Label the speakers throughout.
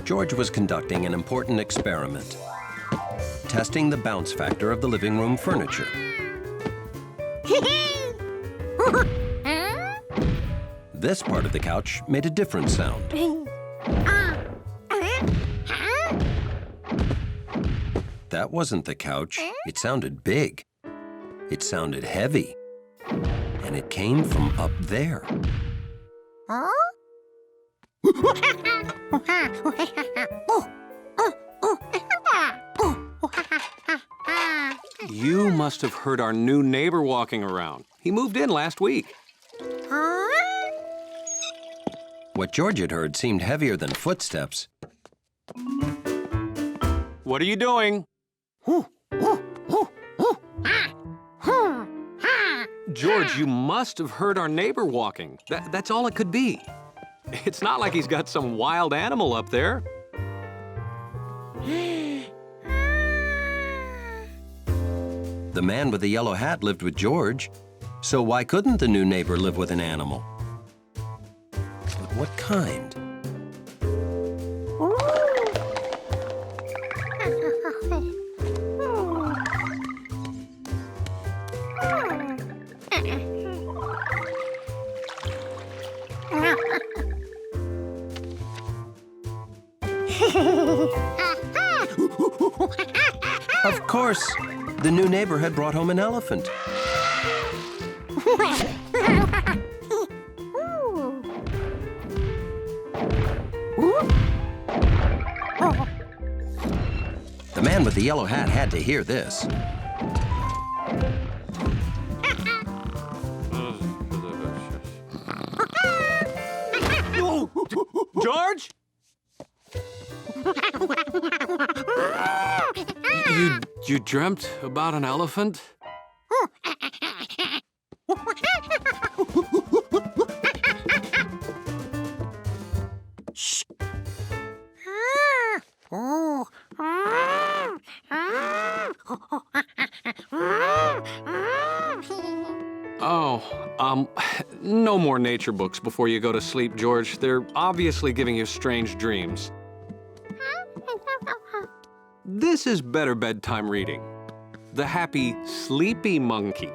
Speaker 1: George was conducting an important experiment, testing the bounce factor of the living room furniture. This part of the couch made a different sound. That wasn't the couch. It sounded big. It sounded heavy. And it came from up there.
Speaker 2: You must have heard our new neighbor walking around. He moved in last week.
Speaker 1: What George had heard seemed heavier than footsteps.
Speaker 2: What are you doing? George, you must have heard our neighbor walking. That's all it could be. It's not like he's got some wild animal up there.
Speaker 1: The man with the yellow hat lived with George, so why couldn't the new neighbor live with an animal? But what kind? Of course, the new neighbor had brought home an elephant. The man with the yellow hat had to hear this.
Speaker 2: George? You dreamt about an elephant?
Speaker 3: Shh.
Speaker 2: No more nature books before you go to sleep, George. They're obviously giving you strange dreams. This is better bedtime reading. The Happy Sleepy Monkey.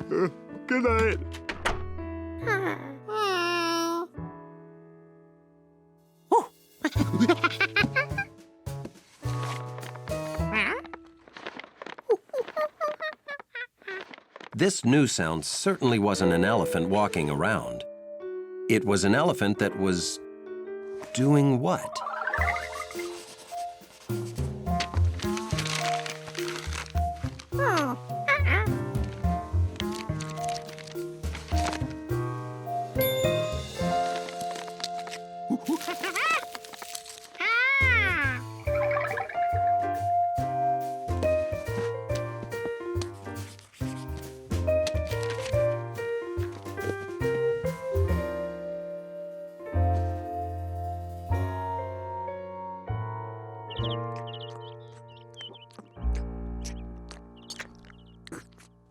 Speaker 2: Good night.
Speaker 1: This new sound certainly wasn't an elephant walking around. It was an elephant that was doing what?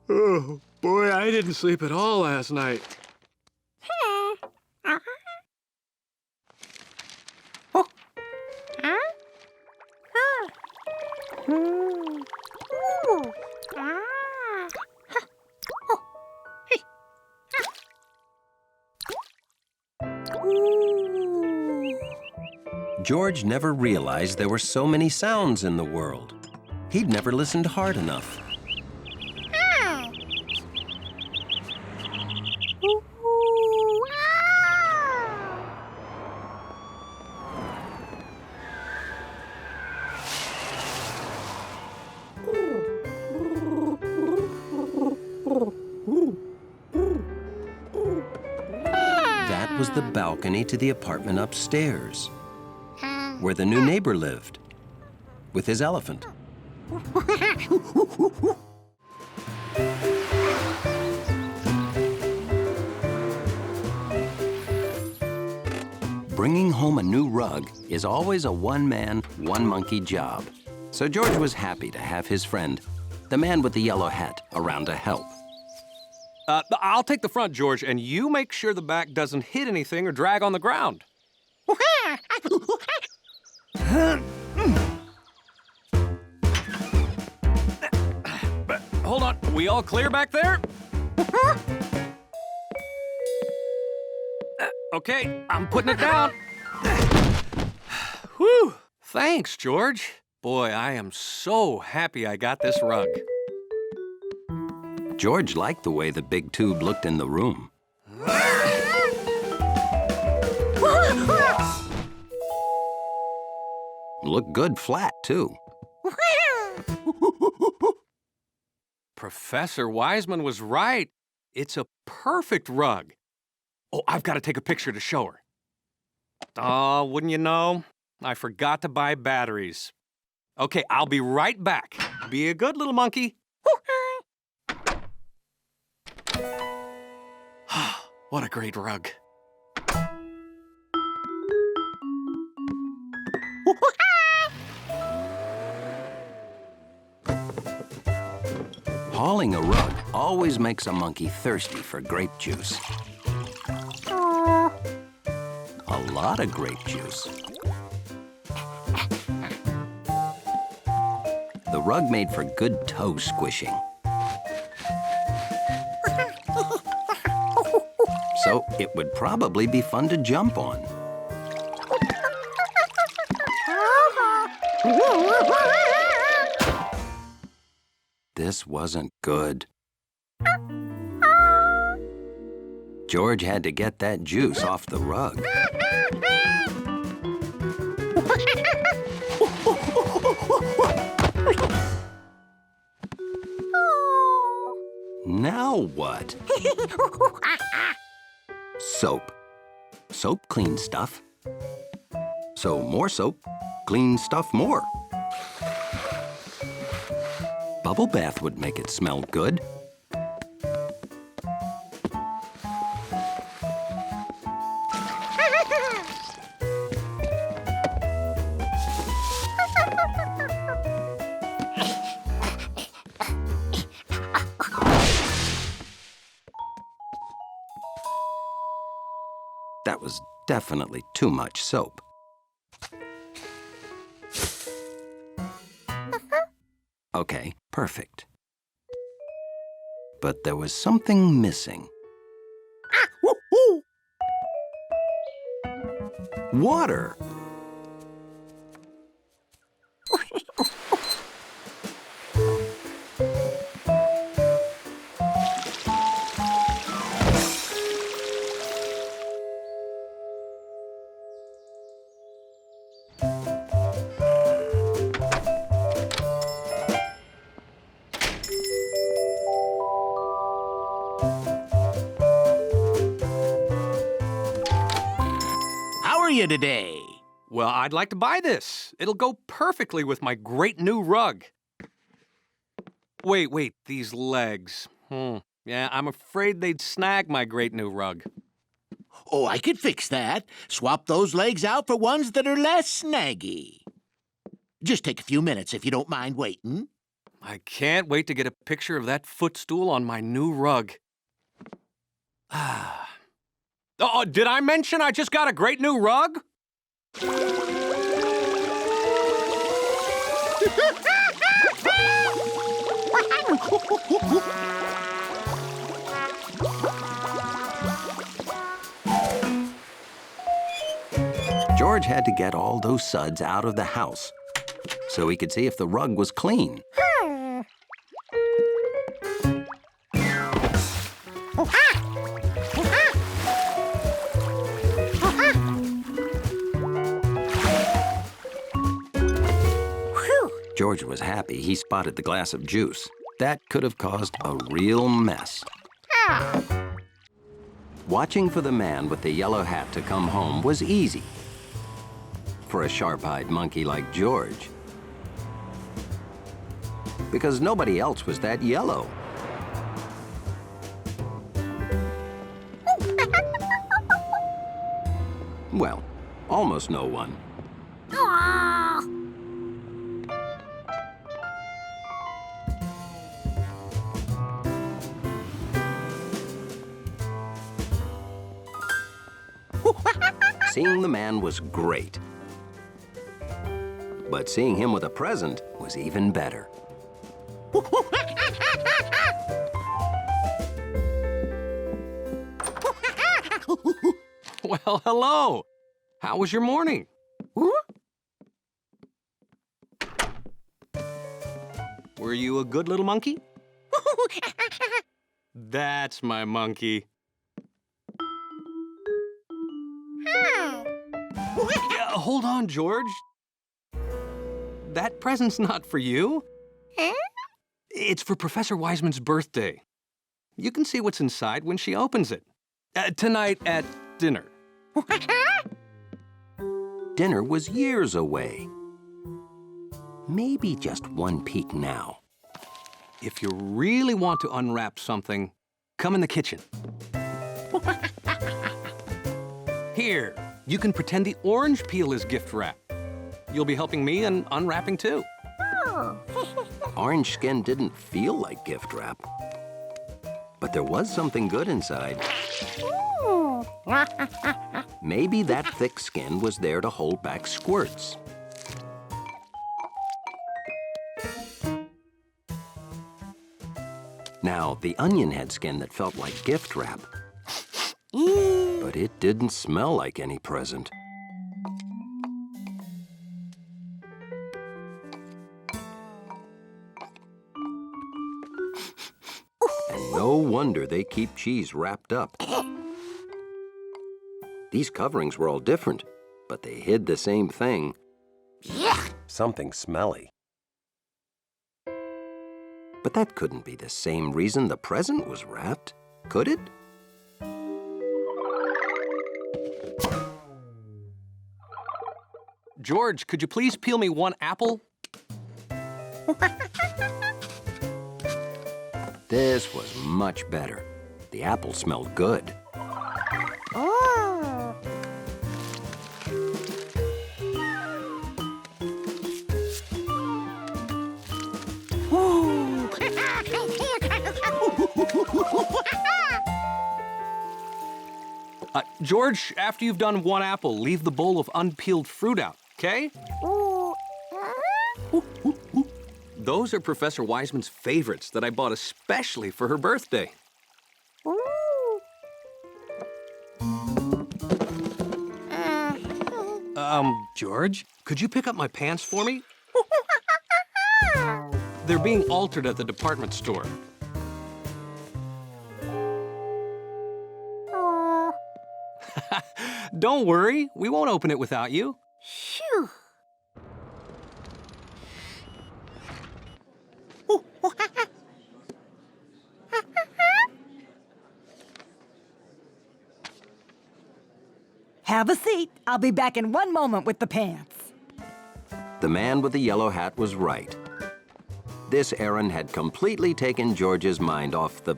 Speaker 2: Oh, boy, I didn't sleep at all last night.
Speaker 1: George never realized there were so many sounds in the world. He'd never listened hard enough. That was the balcony to the apartment upstairs, where the new neighbor lived, with his elephant. Bringing home a new rug is always a one-man, one-monkey job. So George was happy to have his friend, the man with the yellow hat, around to help.
Speaker 2: I'll take the front, George, and you make sure the back doesn't hit anything or drag on the ground. But hold on, we all clear back there? Okay, I'm putting it down. Whew, thanks, George. Boy, I am so happy I got this rug.
Speaker 1: George liked the way the big tube looked in the room. Looked good flat, too.
Speaker 2: Professor Wiseman was right. It's a perfect rug. Oh, I've got to take a picture to show her. Oh, wouldn't you know? I forgot to buy batteries. Okay, I'll be right back. Be a good little monkey. What a great rug.
Speaker 1: Hauling a rug always makes a monkey thirsty for grape juice. A lot of grape juice. The rug made for good toe squishing. So it would probably be fun to jump on. This wasn't good. George had to get that juice off the rug. Now what? Soap. Soap cleans stuff. So more soap cleans stuff more. Bubble bath would make it smell good. That was definitely too much soap. Okay, perfect. But there was something missing. Water!
Speaker 3: How are you today?
Speaker 2: Well, I'd like to buy this. It'll go perfectly with my great new rug. Wait, these legs. Yeah, I'm afraid they'd snag my great new rug.
Speaker 3: Oh, I could fix that. Swap those legs out for ones that are less snaggy. Just take a few minutes if you don't mind waiting.
Speaker 2: I can't wait to get a picture of that footstool on my new rug. Oh, did I mention I just got a great new rug?
Speaker 1: George had to get all those suds out of the house so he could see if the rug was clean. George was happy he spotted the glass of juice. That could have caused a real mess. Watching for the man with the yellow hat to come home was easy for a sharp-eyed monkey like George, because nobody else was that yellow. Well, almost no one. Seeing the man was great. But seeing him with a present was even better.
Speaker 2: Well, hello. How was your morning? Were you a good little monkey? That's my monkey. Yeah, hold on, George. That present's not for you. It's for Professor Wiseman's birthday. You can see what's inside when she opens it. Tonight at dinner.
Speaker 1: Dinner was years away. Maybe just one peek now.
Speaker 2: If you really want to unwrap something, come in the kitchen. Here, you can pretend the orange peel is gift wrap. You'll be helping me in unwrapping too.
Speaker 1: Orange skin didn't feel like gift wrap. But there was something good inside. Maybe that thick skin was there to hold back squirts. Now, the onion had skin that felt like gift wrap. But it didn't smell like any present. And no wonder they keep cheese wrapped up. These coverings were all different, but they hid the same thing. Something smelly. But that couldn't be the same reason the present was wrapped, could it?
Speaker 2: George, could you please peel me one apple?
Speaker 1: This was much better. The apple smelled good.
Speaker 2: George, after you've done one apple, leave the bowl of unpeeled fruit out, okay? Those are Professor Wiseman's favorites that I bought especially for her birthday. George, could you pick up my pants for me? They're being altered at the department store. Don't worry, we won't open it without you.
Speaker 4: Phew.
Speaker 5: Have a seat. I'll be back in one moment with the pants.
Speaker 1: The man with the yellow hat was right. This errand had completely taken George's mind off the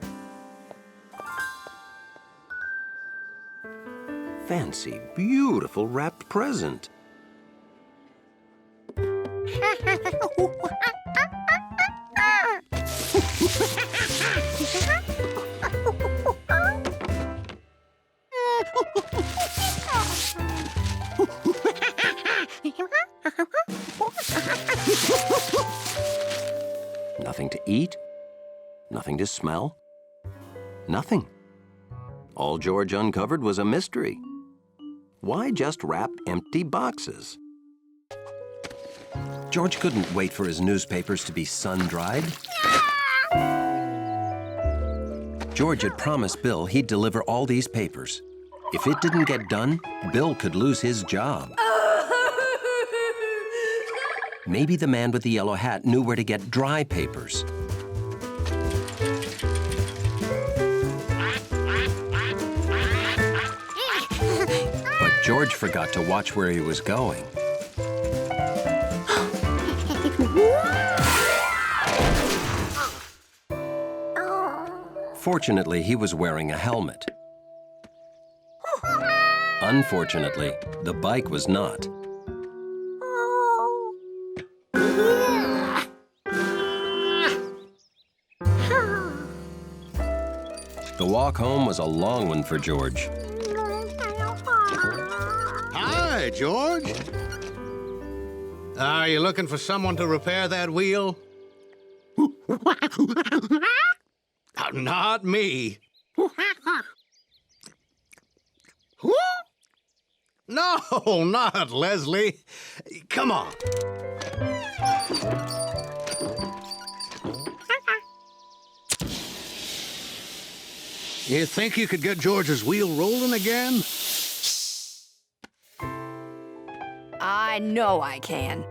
Speaker 1: fancy, beautiful wrapped present. Nothing to eat, nothing to smell, nothing. All George uncovered was a mystery. Why just wrap empty boxes? George couldn't wait for his newspapers to be sun-dried. George had promised Bill he'd deliver all these papers. If it didn't get done, Bill could lose his job. Maybe the man with the yellow hat knew where to get dry papers. But George forgot to watch where he was going. Fortunately, he was wearing a helmet. Unfortunately, the bike was not. The walk home was a long one for George.
Speaker 4: Hi, George. Are you looking for someone to repair that wheel? Not me. No, not Leslie. Come on. You think you could get George's wheel rolling again?
Speaker 6: I know I can.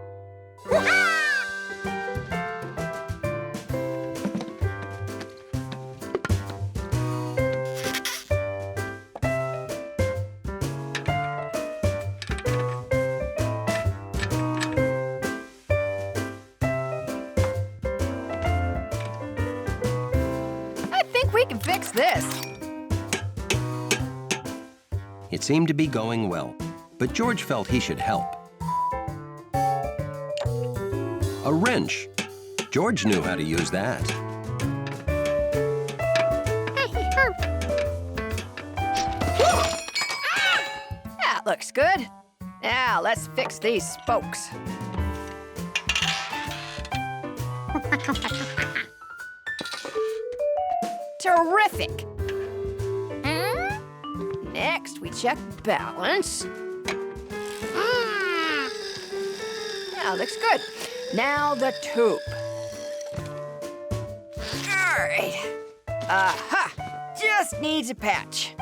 Speaker 6: I think we can fix this.
Speaker 1: It seemed to be going well, but George felt he should help. A wrench. George knew how to use that.
Speaker 6: That looks good. Now let's fix these spokes. Terrific. Next, we check balance. Yeah, looks good. Now the tube. All right. Aha! Just needs a patch.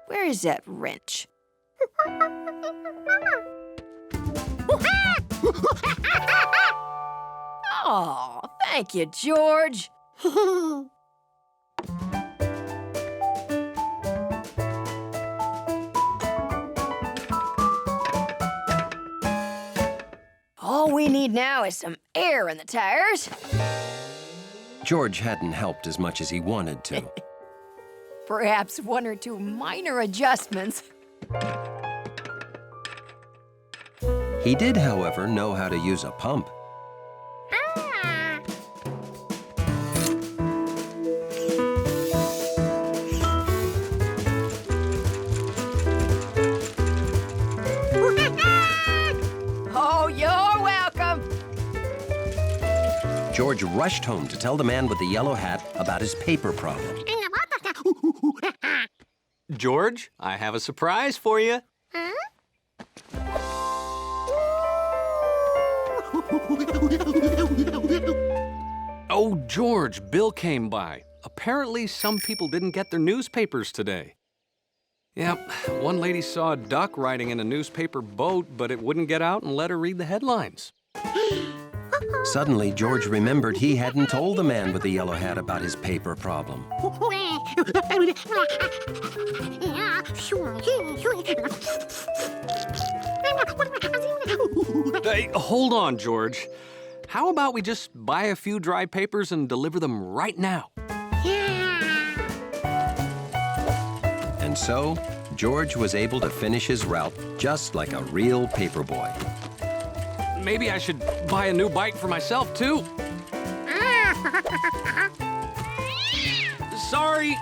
Speaker 6: Where is that wrench? Oh, thank you, George. All we need now is some air in the tires.
Speaker 1: George hadn't helped as much as he wanted to.
Speaker 6: Perhaps one or two minor adjustments.
Speaker 1: He did, however, know how to use a pump.
Speaker 6: Oh, you're welcome.
Speaker 1: George rushed home to tell the man with the yellow hat about his paper problem.
Speaker 2: George, I have a surprise for you. Oh, George, Bill came by. Apparently, some people didn't get their newspapers today. Yep, one lady saw a duck riding in a newspaper boat, but it wouldn't get out and let her read the headlines.
Speaker 1: Suddenly, George remembered he hadn't told the man with the yellow hat about his paper problem.
Speaker 2: Hey, hold on, George. How about we just buy a few dry papers and deliver them right now?
Speaker 1: And so, George was able to finish his route just like a real paper boy.
Speaker 2: Maybe I should buy a new bike for myself, too. Sorry,